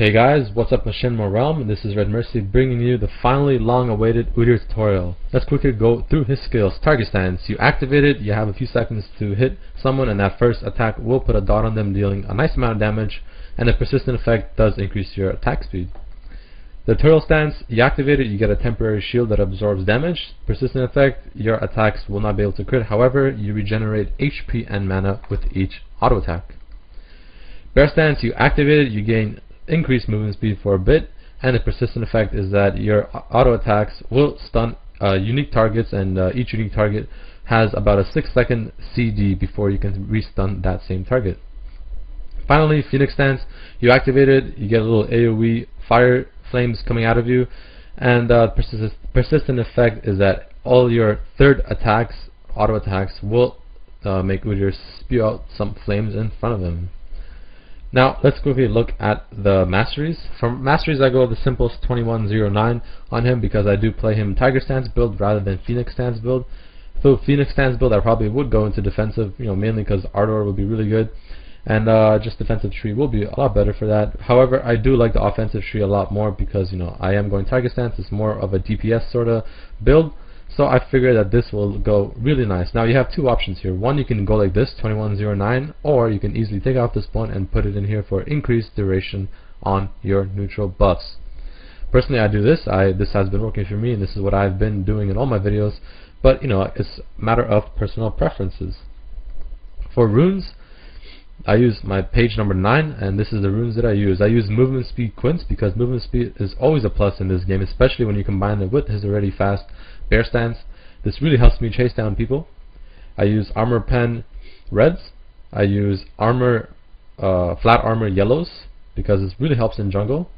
Hey guys, what's up Machinima Realm? This is Redmercy bringing you the finally long-awaited Udyr tutorial. Let's quickly go through his skills. Target stance. You activate it, you have a few seconds to hit someone, and that first attack will put a dot on them, dealing a nice amount of damage, and the persistent effect does increase your attack speed. The turtle stance, you activate it, you get a temporary shield that absorbs damage. Persistent effect, your attacks will not be able to crit, however, you regenerate HP and mana with each auto attack. Bear stance, you activate it, you gain increased movement speed for a bit, and the persistent effect is that your auto attacks will stun unique targets, and each unique target has about a 6-second CD before you can restun that same target. Finally, Phoenix stance, you activate it, you get a little AoE fire flames coming out of you, and persistent effect is that all your third attacks, auto attacks, will make Udyr spew out some flames in front of him. Now let's quickly look at the masteries. For masteries, I go the simplest 2109 on him because I do play him Tiger stance build rather than Phoenix stance build. So Phoenix stance build I probably would go into defensive, mainly because Udyr would be really good, and just defensive tree will be a lot better for that. However, I do like the offensive tree a lot more because I am going Tiger stance. It's more of a DPS sort of build. So I figure that this will go really nice. Now you have two options here. One, you can go like this, 2109, or you can easily take out this one and put it in here for increased duration on your neutral buffs. Personally, I do this. This has been working for me, and this is what I've been doing in all my videos. But it's a matter of personal preferences. For runes, I use my page number 9, and this is the runes that I use. I use movement speed quints because movement speed is always a plus in this game, especially when you combine it with his already fast bear stance. This really helps me chase down people. I use armor pen reds. I use flat armor yellows because this really helps in jungle.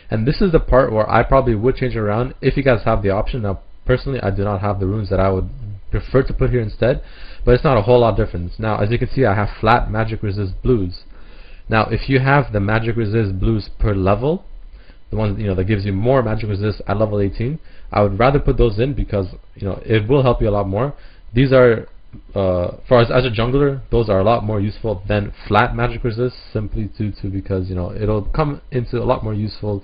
And this is the part where I probably would change it around if you guys have the option. Now personally, I do not have the runes that I would prefer to put here instead, but it's not a whole lot difference. Now as you can see, I have flat magic resist blues. Now if you have the magic resist blues per level, the one that gives you more magic resist at level 18, I would rather put those in because it will help you a lot more. These are as a jungler, those are a lot more useful than flat magic resist, simply due to because it'll come into a lot more useful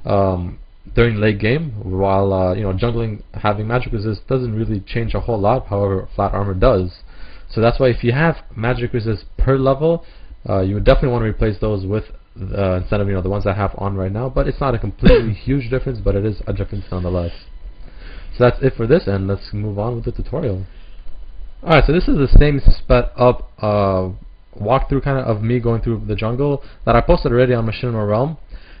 during late game, while jungling having magic resist doesn't really change a whole lot. However, flat armor does. So that's why if you have magic resist per level, you would definitely want to replace those with instead of the ones I have on right now. But it's not a completely huge difference, but it is a difference nonetheless. So that's it for this, and let's move on with the tutorial. Alright, so this is the same sped up walkthrough kind of me going through the jungle that I posted already on Machinima Realm.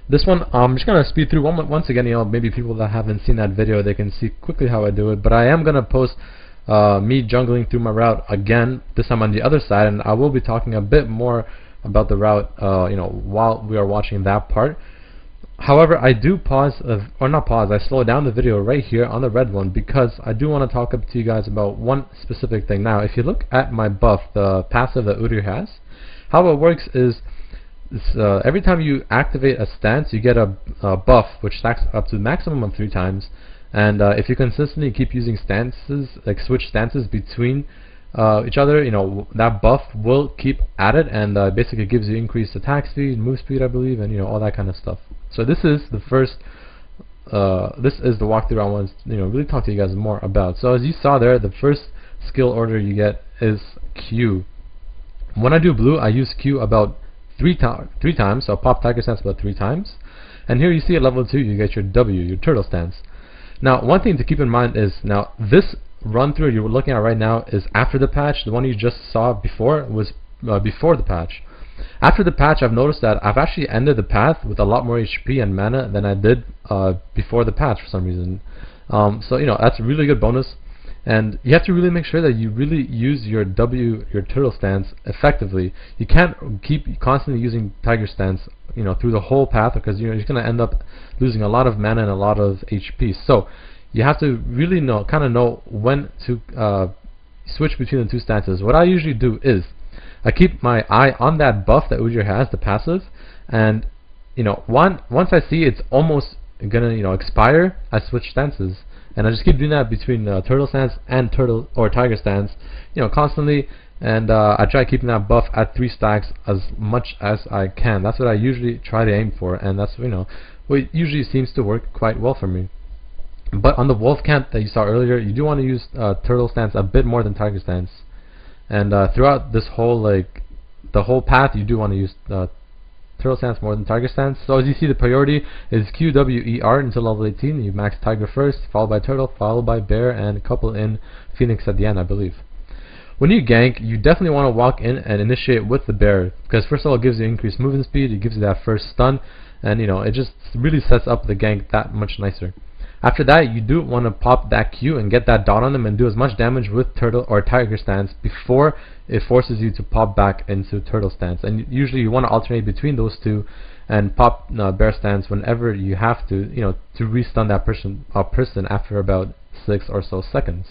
This one I'm just gonna speed through once again. Maybe people that haven't seen that video, they can see quickly how I do it. But I am gonna post me jungling through my route again, this time on the other side, and I will be talking a bit more about the route while we are watching that part. However, I do I slow down the video right here on the red one because I do want to talk up to you guys about one specific thing. Now if you look at my buff, the passive that Udyr has, how it works is every time you activate a stance, you get a buff which stacks up to a maximum of 3 times, and if you consistently keep using stances, like switch stances between each other, that buff will keep added, and basically gives you increased attack speed, move speed, I believe, and all that kind of stuff. So this is the first this is the walkthrough I want to really talk to you guys more about. So as you saw there, the first skill order you get is Q. When I do blue, I use Q about 3 times, so I'll pop Tiger stance about 3 times, and here you see at level 2 you get your W, your turtle stance. Now one thing to keep in mind is, now this run through you're looking at right now is after the patch. The one you just saw before was before the patch. After the patch, I've noticed that I've actually ended the path with a lot more HP and mana than I did before the patch for some reason. So that's a really good bonus, and you have to really make sure that you really use your W, your turtle stance, effectively. You can't keep constantly using Tiger stance through the whole path, because you're going to end up losing a lot of mana and a lot of HP. So you have to really know when to switch between the 2 stances. What I usually do is I keep my eye on that buff that Udyr has, the passive, and once I see it's almost gonna expire, I switch stances. and I just keep doing that between turtle stance and turtle or tiger stance, constantly. And I try keeping that buff at 3 stacks as much as I can. That's what I usually try to aim for, and that's what usually seems to work quite well for me. But on the wolf camp that you saw earlier, you do want to use turtle stance a bit more than tiger stance. And throughout this whole the whole path, you do want to use turtle stance more than tiger stance. So as you see, the priority is Q, W, E, R until level 18. You max tiger first, followed by turtle, followed by bear, and a couple in phoenix at the end, I believe. When you gank, you definitely want to walk in and initiate with the bear, because first of all, it gives you increased movement speed, it gives you that first stun, and it just really sets up the gank that much nicer. After that, you do want to pop that Q and get that dot on them and do as much damage with turtle or tiger stance before it forces you to pop back into turtle stance. And usually you want to alternate between those two and pop bear stance whenever you have to, to restun that person after about 6 or so seconds.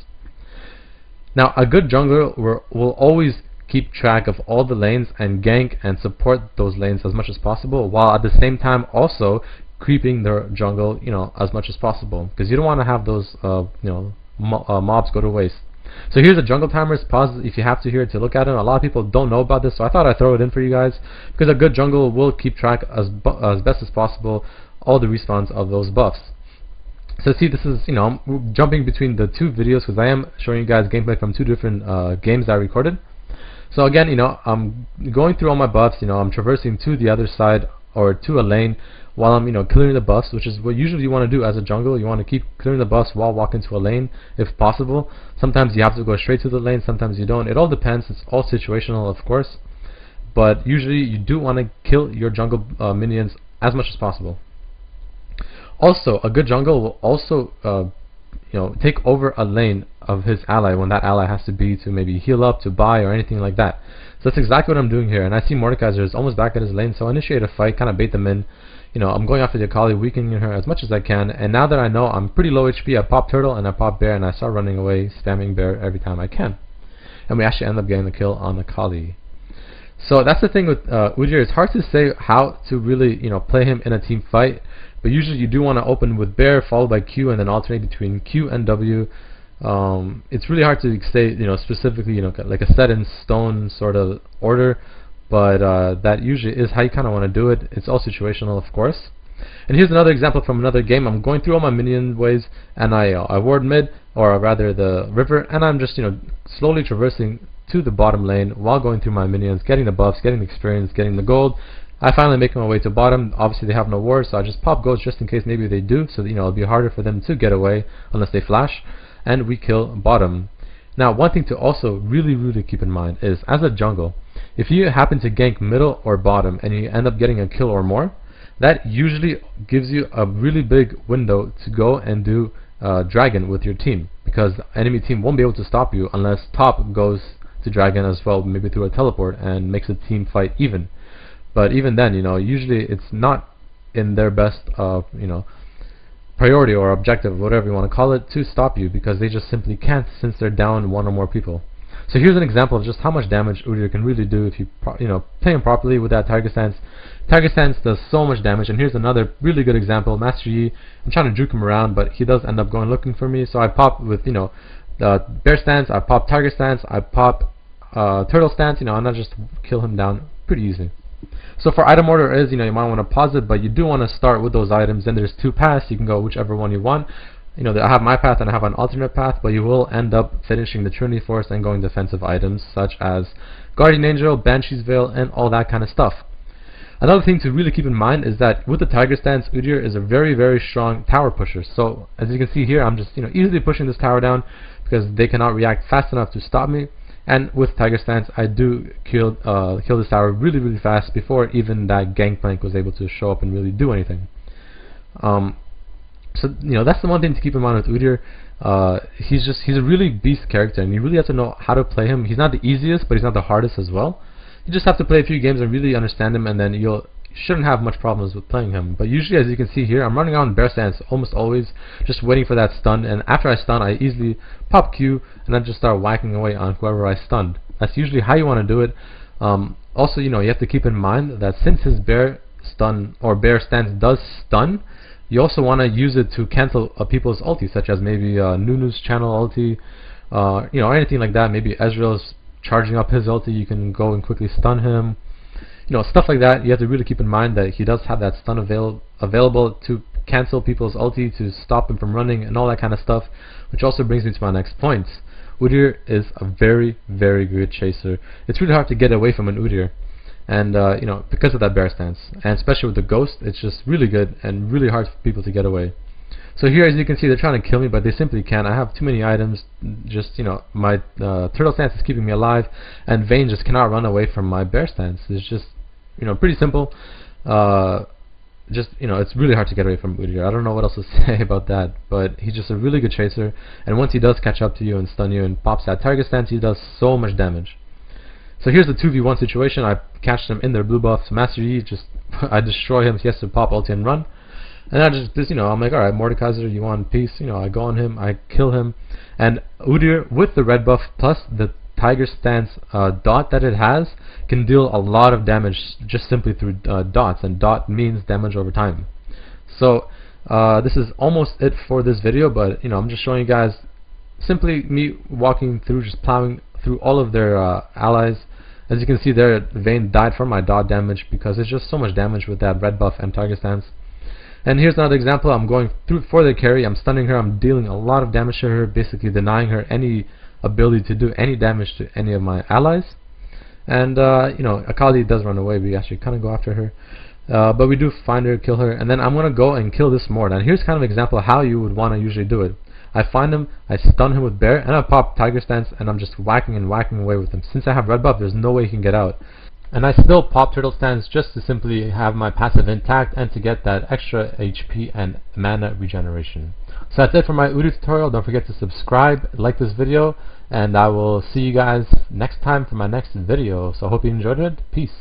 Now, a good jungler will always keep track of all the lanes and gank and support those lanes as much as possible, while at the same time also creeping their jungle, as much as possible, because you don't want to have those, mobs go to waste. So here's a jungle timers. Pause if you have to here to look at it. A lot of people don't know about this, so I thought I'd throw it in for you guys, because a good jungle will keep track as best as possible all the respawns of those buffs. So see, this is, I'm jumping between the 2 videos because I am showing you guys gameplay from 2 different games that I recorded. So again, I'm going through all my buffs, I'm traversing to the other side or to a lane while I'm, clearing the buffs, which is what usually you want to do as a jungle. You want to keep clearing the buffs while walking to a lane if possible. Sometimes you have to go straight to the lane, sometimes you don't. It all depends. It's all situational, of course. But usually you do want to kill your jungle minions as much as possible. Also, a good jungle will also take over a lane of his ally when that ally has to be to maybe heal up, to buy, or anything like that. So that's exactly what I'm doing here. And I see Mordekaiser is almost back at his lane, so I initiate a fight, kind of bait them in. I'm going after the Akali, weakening her as much as I can. And now that I know I'm pretty low HP, I pop turtle and I pop bear, and I start running away, spamming bear every time I can. And we actually end up getting the kill on Akali. So that's the thing with Udyr. It's hard to say how to really play him in a team fight. But usually you do want to open with bear, followed by Q, and then alternate between Q and W. It's really hard to say, specifically, like a set in stone sort of order, but that usually is how you kind of want to do it. It's all situational, of course. And here's another example from another game. I'm going through all my minion waves, and I ward mid, or rather the river, and I'm just slowly traversing to the bottom lane while going through my minions, getting the buffs, getting the experience, getting the gold. I finally make my way to bottom. Obviously they have no ward, so I just pop golds just in case maybe they do, so that, it'll be harder for them to get away unless they flash, and we kill bottom. Now, one thing to also really keep in mind is, as a jungle, if you happen to gank middle or bottom and you end up getting a kill or more, that usually gives you a really big window to go and do dragon with your team, because the enemy team won't be able to stop you unless top goes to dragon as well, maybe through a teleport, and makes the team fight even. But even then, usually it's not in their best, priority or objective, whatever you want to call it, to stop you, because they just simply can't, since they're down 1 or more people. So here's an example of just how much damage Udyr can really do if you, play him properly with that Tiger Stance. Tiger Stance does so much damage, and here's another really good example. Master Yi, I'm trying to juke him around, but he does end up going looking for me, so I pop with, the Bear Stance, I pop Tiger Stance, I pop Turtle Stance, and I just kill him down pretty easy. So for item order is, you might want to pause it, but you do want to start with those items. Then there's 2 paths. You can go whichever one you want. I have my path and I have an alternate path, but you will end up finishing the Trinity Force and going defensive items such as Guardian Angel, Banshee's Veil, and all that kind of stuff. Another thing to really keep in mind is that with the Tiger Stance, Udyr is a very strong tower pusher. So as you can see here, I'm just easily pushing this tower down because they cannot react fast enough to stop me. And with Tiger Stance, I do kill this tower really fast before even that Gangplank was able to show up and really do anything. So that's the one thing to keep in mind with Udyr. He's a really beast character, and you really have to know how to play him. He's not the easiest, but he's not the hardest as well. You just have to play a few games and really understand him, and then you shouldn't have much problems with playing him. But usually, as you can see here, I'm running out in Bear Stance almost always, just waiting for that stun, and after I stun, I easily pop Q and then just start whacking away on whoever I stunned. That's usually how you want to do it. Also, you have to keep in mind that since his Bear Stun or Bear Stance does stun, You also want to use it to cancel people's ulti, such as maybe Nunu's channel ulti, you know, or anything like that. Maybe Ezreal's charging up his ulti, you can go and quickly stun him. You know, stuff like that. You have to really keep in mind that he does have that stun available to cancel people's ulti, to stop him from running, and all that kind of stuff. Which also brings me to my next point. Udyr is a very, very good chaser. It's really hard to get away from an Udyr, and you know, because of that bear stance, and especially with the ghost, it's just really good and really hard for people to get away. So here, as you can see, they're trying to kill me, but they simply can't. I have too many items. Just, you know, my turtle stance is keeping me alive, and Vayne just cannot run away from my bear stance. It's just, you know, pretty simple. Just, you know, it's really hard to get away from Udyr. I don't know what else to say about that, but he's just a really good chaser, and once he does catch up to you and stun you and pops that target stance, he does so much damage. So here's the 2v1 situation. I catch him in their blue buff. So Master Yi, just I destroy him. He has to pop ulti and run. And I just, you know, I'm like, alright, Mordekaiser, you want peace? You know, I go on him, I kill him. And Udyr, with the red buff plus the Tiger Stance dot that it has, can deal a lot of damage just simply through dots. And dot means damage over time. So this is almost it for this video, but, you know, I'm just showing you guys simply me walking through, just plowing through all of their allies. As you can see there, Vayne died from my dot damage because it's just so much damage with that red buff and Target Stance. And here's another example. I'm going through for the carry, I'm stunning her, I'm dealing a lot of damage to her, basically denying her any ability to do any damage to any of my allies. And you know, Akali does run away, we actually kind of go after her. But we do find her, kill her, and then I'm going to go and kill this Mord. And here's kind of an example of how you would want to usually do it. I find him, I stun him with bear, and I pop Tiger Stance, and I'm just whacking and whacking away with him. Since I have red buff, there's no way he can get out. And I still pop Turtle Stance just to simply have my passive intact and to get that extra HP and mana regeneration. So that's it for my Udyr tutorial. Don't forget to subscribe, like this video, and I will see you guys next time for my next video. So I hope you enjoyed it. Peace.